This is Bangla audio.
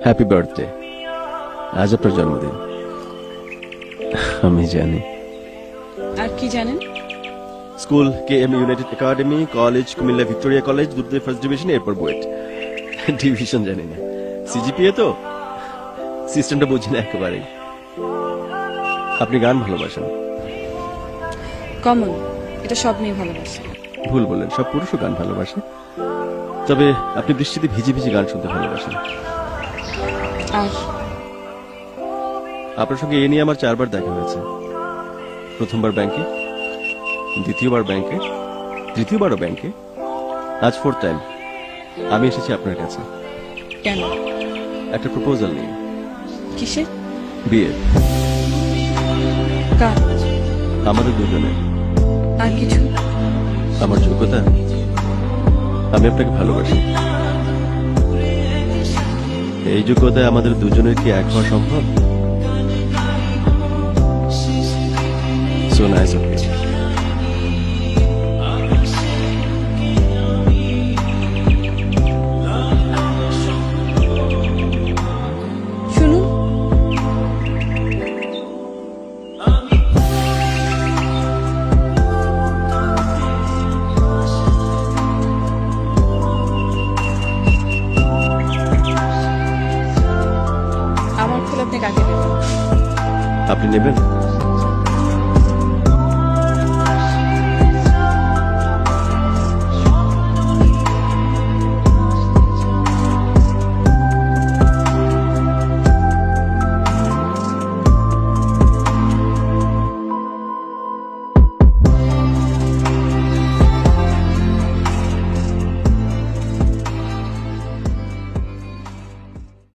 Happy birthday. আজ আপনার জন্মদিন। আমি জানি। আর কি জানেন? School KM United academy, college Comilla Victoria college, দুটোই ফার্স্ট ডিভিশন, এরপর বুয়েট। ডিভিশন জানি না, CGPA তো সিস্টেমটা বুঝি না একেবারেই। আপনি গান ভালোবাসেন? কমন, এটা সব মেয়ে ভালোবাসে। ভুল বললেন, সব পুরুষও গান ভালোবাসে, তবে আপনি বৃষ্টিতে ভিজে ভিজে গান শুনতে ভালোবাসেন। আর আপনার সঙ্গে এ নিয়ে আমার 4 বার দেখা হয়েছে। প্রথমবার ব্যাংকে, দ্বিতীয়বার ব্যাংকে, তৃতীয়বারও ব্যাংকে, আজ 4th টাইম আমি এসেছি আপনার কাছে কেন? একটা প্রপোজাল নিয়ে। কিসের? বিয়ে। কার? আমাদের দুজনের। আর কিছু? আমার যোগ্যতা, আমি আপনাকে ভালোবাসি। এই যোগ্যতায় আমাদের দুজনের কি এক হওয়া সম্ভব? So nice okay. শুনুন, আমার ফুল আপনি কাকে দেবেন? আপনি নেবেন?